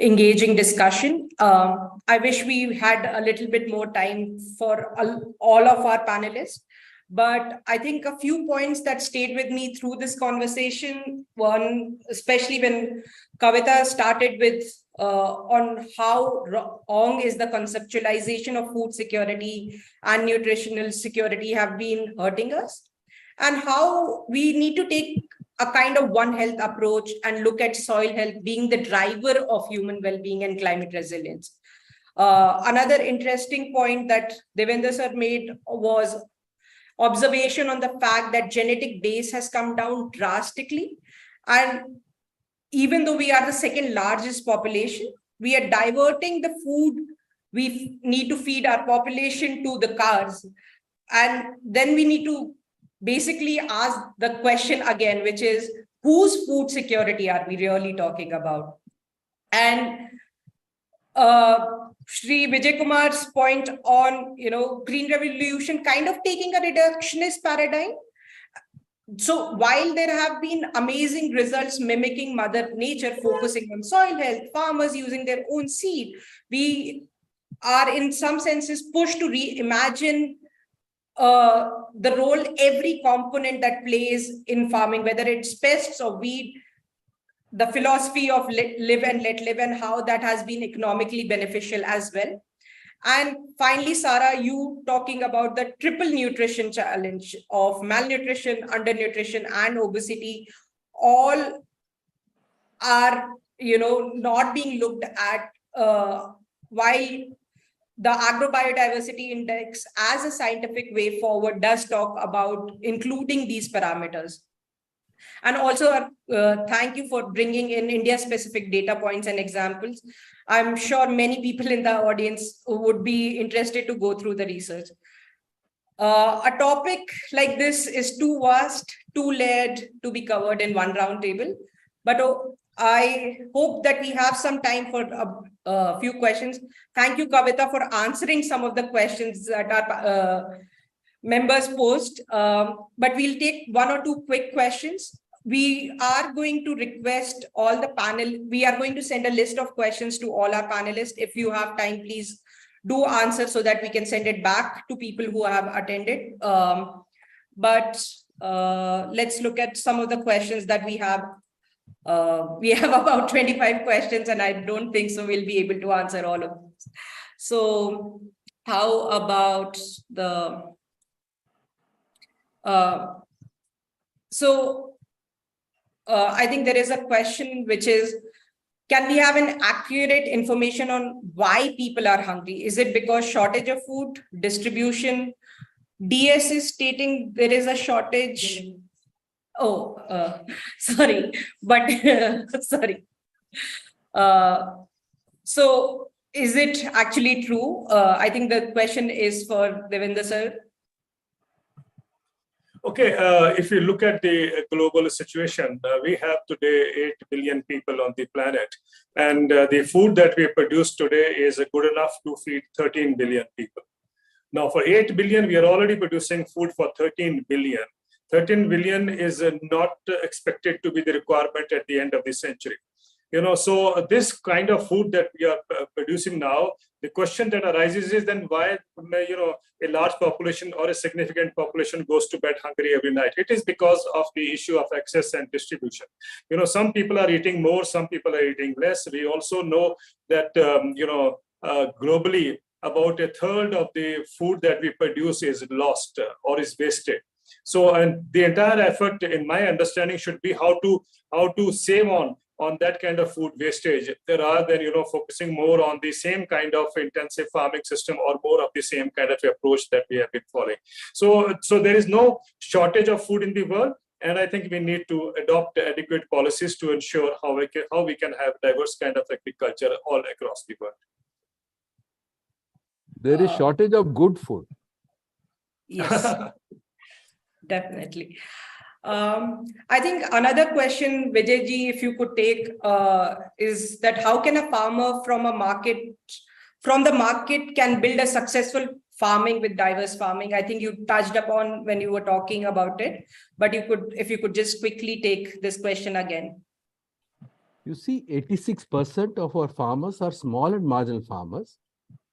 engaging discussion. I wish we had a little bit more time for all of our panelists, but I think a few points that stayed with me through this conversation, one, especially when Kavita started with on how wrong is the conceptualization of food security and nutritional security have been hurting us, and how we need to take a kind of One Health approach and look at soil health being the driver of human well-being and climate resilience. Another interesting point that Devendra sir made was observation on the fact that genetic base has come down drastically. And even though we are the second largest population, we are diverting the food we need to feed our population to the cars. And then we need to basically ask the question again, which is, whose food security are we really talking about? And Shri Vijay Kumar's point on, Green Revolution kind of taking a reductionist paradigm. So while there have been amazing results mimicking Mother Nature, focusing on soil health, farmers using their own seed, we are in some senses pushed to reimagine the role every component that plays in farming, whether it's pests or weed, the philosophy of live and let live, and how that has been economically beneficial as well. And finally, Sarah, you talking about the triple nutrition challenge of malnutrition, undernutrition, and obesity, all are, not being looked at, while the Agrobiodiversity Index as a scientific way forward does talk about including these parameters. And also, thank you for bringing in India-specific data points and examples. I'm sure many people in the audience would be interested to go through the research. A topic like this is too vast, too layered to be covered in one roundtable. But I hope that we have some time for a few questions. Thank you, Kavita, for answering some of the questions that our members posed. But we'll take one or two quick questions. We are going to request all the panel. We are going to send a list of questions to all our panelists. If you have time, please do answer so that we can send it back to people who have attended. But let's look at some of the questions that we have. We have about 25 questions, and I don't think so we'll be able to answer all of them. So how about the... I think there is a question which is, can we have an accurate information on why people are hungry? Is it because shortage of food, distribution? DS is stating there is a shortage. Oh, sorry, but sorry. So is it actually true? I think the question is for Devendra sir. Okay, if you look at the global situation, we have today 8 billion people on the planet, and the food that we produce today is good enough to feed 13 billion people. Now, for 8 billion, we are already producing food for 13 billion. 13 billion is not expected to be the requirement at the end of the century. So this kind of food that we are producing now, the question that arises is then why, a large population or a significant population goes to bed hungry every night? It is because of the issue of access and distribution. Some people are eating more, some people are eating less. We also know that, globally, about a third of the food that we produce is lost or is wasted. So, and the entire effort, in my understanding, should be how to save on that kind of food wastage, rather than focusing more on the same kind of intensive farming system or more of the same kind of approach that we have been following. So there is no shortage of food in the world, and I think we need to adopt adequate policies to ensure how we can have diverse kind of agriculture all across the world. There is shortage of good food. Yes, definitely. I think another question, Vijayji, if you could take, is that how can a farmer from the market can build a successful farming with diverse farming? I think you touched upon when you were talking about it, but if you could just quickly take this question again. You see, 86% of our farmers are small and marginal farmers.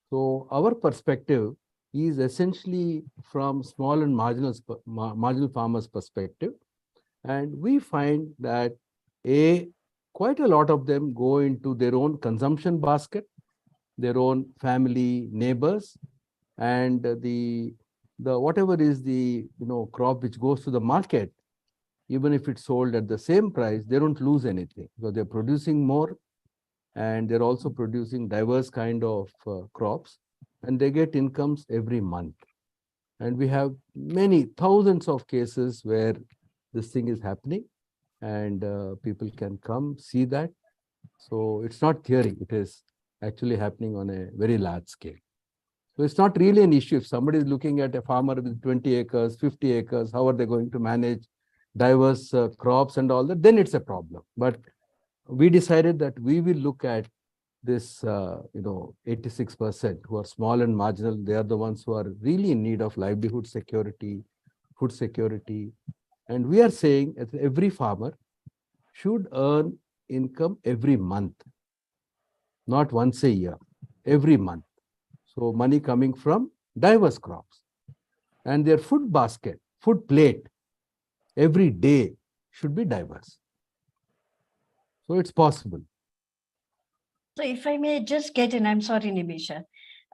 So our perspective is essentially from small and marginal farmers' perspective. And we find that quite a lot of them go into their own consumption basket, their own family, neighbors, and the whatever is the crop which goes to the market, even if it's sold at the same price, they don't lose anything because they're producing more, and they're also producing diverse kind of crops, and they get incomes every month. And we have many thousands of cases where this thing is happening, and people can come see that. So it's not theory, it is actually happening on a very large scale. So it's not really an issue. If somebody is looking at a farmer with 20 acres, 50 acres, how are they going to manage diverse crops and all that, then it's a problem. But we decided that we will look at this 86% who are small and marginal. They are the ones who are really in need of livelihood security, food security. And we are saying that every farmer should earn income every month, not once a year, every month. So money coming from diverse crops. And their food basket, food plate, every day should be diverse. So it's possible. So if I may just get in, I'm sorry, Nimisha.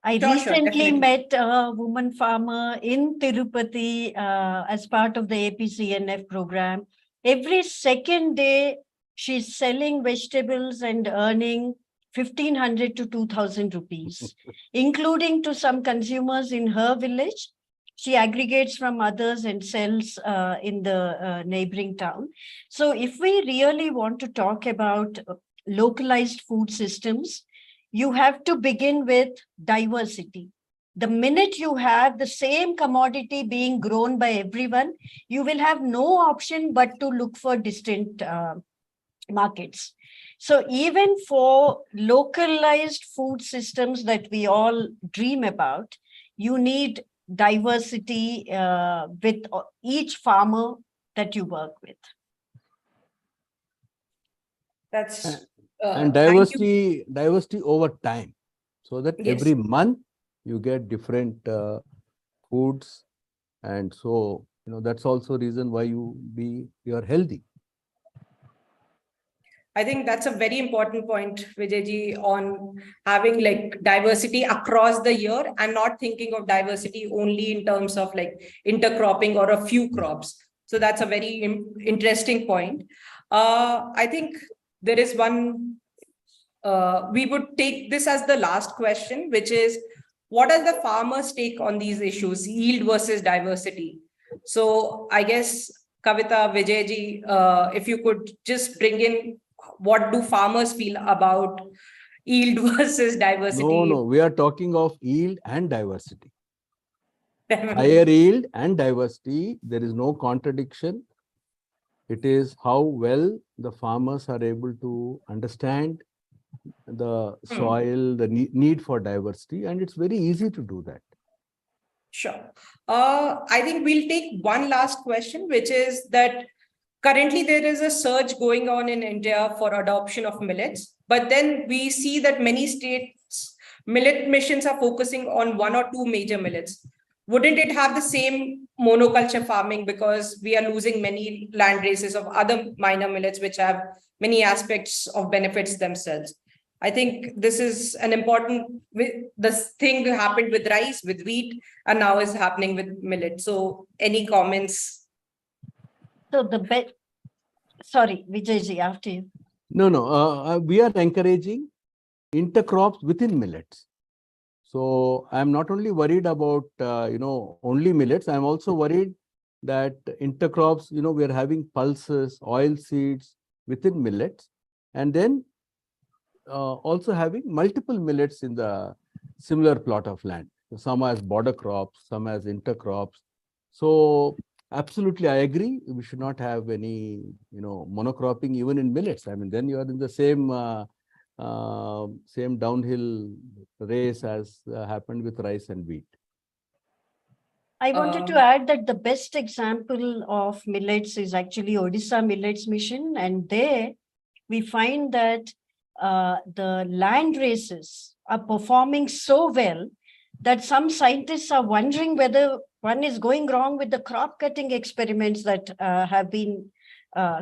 I Sure, recently met a woman farmer in Tirupati as part of the APCNF program. Every second day, she's selling vegetables and earning 1,500 to 2,000 rupees, including to some consumers in her village. She aggregates from others and sells in the neighboring town. So if we really want to talk about localized food systems, you have to begin with diversity. The minute you have the same commodity being grown by everyone, you will have no option but to look for distant markets. So even for localized food systems that we all dream about, you need diversity with each farmer that you work with. That's And thank you. diversity over time, so that Yes. every month you get different foods, and so that's also reason why you are healthy. I think that's a very important point, Vijayji, on having like diversity across the year and not thinking of diversity only in terms of like intercropping or a few crops. So that's a very interesting point. I think there is one, we would take this as the last question, which is, what is the farmer's take on these issues, yield versus diversity? So I guess, Kavita, Vijayji, if you could just bring in, what do farmers feel about yield versus diversity? No, we are talking of yield and diversity. Higher yield and diversity, there is no contradiction. It is how well the farmers are able to understand the soil, the need for diversity, and it's very easy to do that. Sure. I think we'll take one last question, which is that currently there is a surge going on in India for adoption of millets, but then we see that many states' millet missions are focusing on one or two major millets. Wouldn't it have the same monoculture farming, because we are losing many land races of other minor millets which have many aspects of benefits themselves? I think this is an important, this thing happened with rice, with wheat, and now is happening with millet. So any comments? So sorry, Vijayji, after you. No, we are encouraging intercrops within millets. So I'm not only worried about, only millets. I'm also worried that intercrops, we are having pulses, oil seeds within millets, and then also having multiple millets in the similar plot of land. Some as border crops, some as intercrops. So absolutely, I agree. We should not have any, monocropping even in millets. I mean, then you are in the same downhill race as happened with rice and wheat. I wanted to add that the best example of millets is actually Odisha Millets Mission, and there we find that the land races are performing so well that some scientists are wondering whether one is going wrong with the crop cutting experiments that have been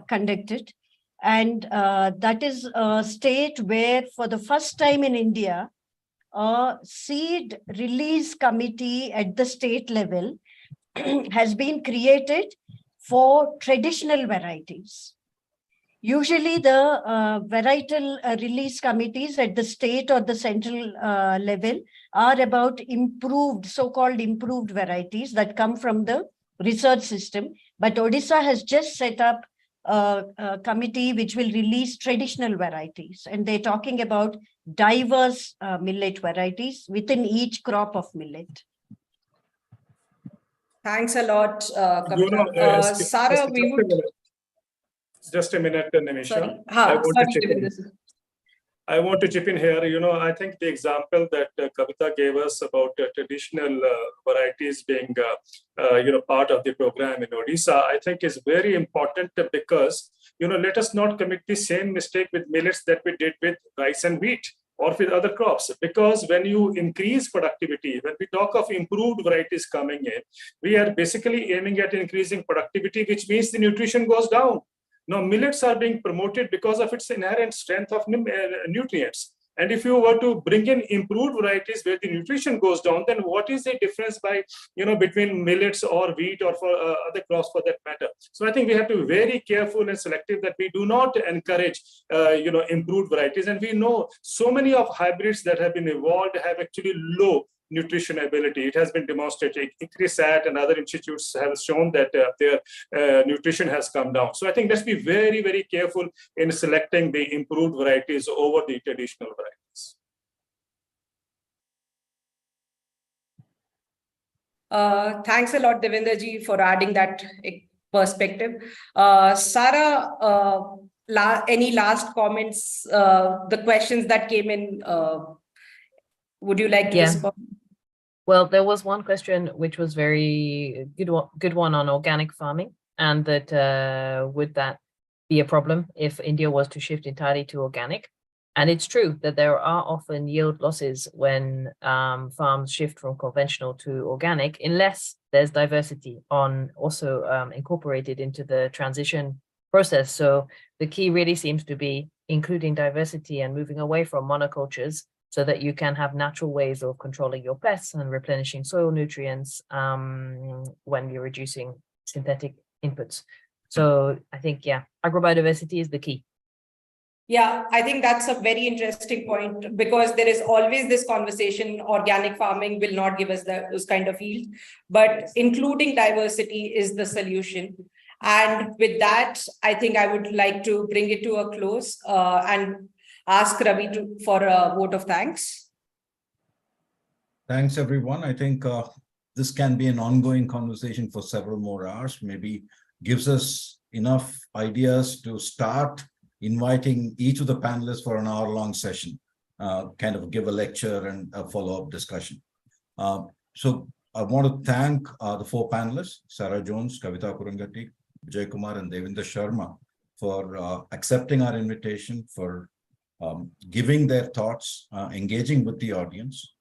conducted. And that is a state where, for the first time in India, a seed release committee at the state level has been created for traditional varieties. Usually the varietal release committees at the state or the central level are about improved, so-called improved varieties that come from the research system. But Odisha has just set up a committee which will release traditional varieties. And they're talking about diverse millet varieties within each crop of millet. Thanks a lot, Kavita. Sarah, we would... Just a minute, Nimisha. Sorry. I want to chip in here. I think the example that Kavita gave us about traditional varieties being, part of the program in Odisha, I think is very important, because, let us not commit the same mistake with millets that we did with rice and wheat or with other crops. Because when you increase productivity, when we talk of improved varieties coming in, we are basically aiming at increasing productivity, which means the nutrition goes down. Now, millets are being promoted because of its inherent strength of nutrients. And if you were to bring in improved varieties where the nutrition goes down, then what is the difference between millets or wheat or for other crops for that matter? So I think we have to be very careful and selective that we do not encourage, improved varieties. And we know so many of hybrids that have been evolved have actually low nutrition ability. It has been demonstrated. ICRISAT and other institutes have shown that their nutrition has come down. So I think let's be very, very careful in selecting the improved varieties over the traditional varieties. Thanks a lot, Devinder ji, for adding that perspective. Sarah, any last comments? The questions that came in, would you like to respond? Well, there was one question which was very good one on organic farming, and that would that be a problem if India was to shift entirely to organic? And it's true that there are often yield losses when farms shift from conventional to organic, unless there's diversity on also incorporated into the transition process. So the key really seems to be including diversity and moving away from monocultures, so that you can have natural ways of controlling your pests and replenishing soil nutrients when you're reducing synthetic inputs. So I think, yeah, agrobiodiversity is the key. Yeah, I think that's a very interesting point, because there is always this conversation, organic farming will not give us those kind of yield, but including diversity is the solution. And with that, I think I would like to bring it to a close and ask Ravi for a vote of thanks. Thanks, everyone. I think this can be an ongoing conversation for several more hours, maybe gives us enough ideas to start inviting each of the panelists for an hour-long session, kind of give a lecture and a follow-up discussion. So I want to thank the four panelists, Sarah Jones, Kavita Kurangati, Vijay Kumar, and Devinder Sharma, for accepting our invitation, for giving their thoughts, engaging with the audience.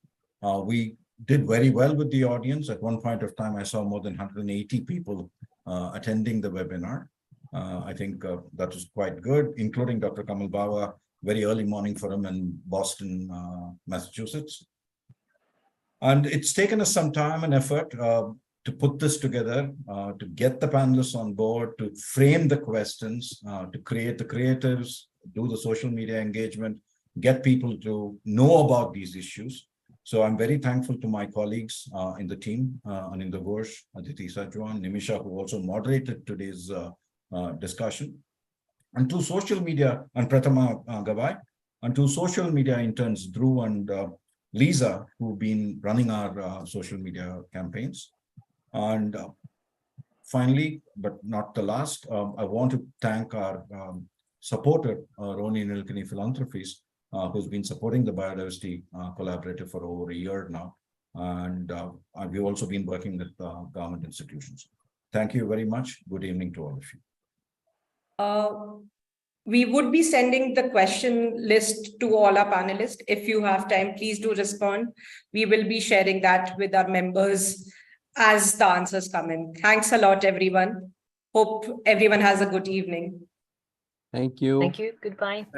We did very well with the audience. At one point of time, I saw more than 180 people attending the webinar. I think that was quite good, including Dr. Kamal Bawa, very early morning for him in Boston, Massachusetts. And it's taken us some time and effort to put this together, to get the panelists on board, to frame the questions, to create the creatives, do the social media engagement, get people to know about these issues. So I'm very thankful to my colleagues in the team, Aninda Ghosh, Aditi Sajwan, Nimisha, who also moderated today's discussion, and to social media, and Prathama Gavai, and to social media interns, Dhruv and Lisa, who've been running our social media campaigns. And finally, but not the last, I want to thank our supporter, Roni Nilkini Philanthropies, who's been supporting the Biodiversity Collaborative for over a year now. And we've also been working with government institutions. Thank you very much. Good evening to all of you. We would be sending the question list to all our panelists. If you have time, please do respond. We will be sharing that with our members as the answers come in. Thanks a lot, everyone. Hope everyone has a good evening. Thank you. Thank you. Goodbye.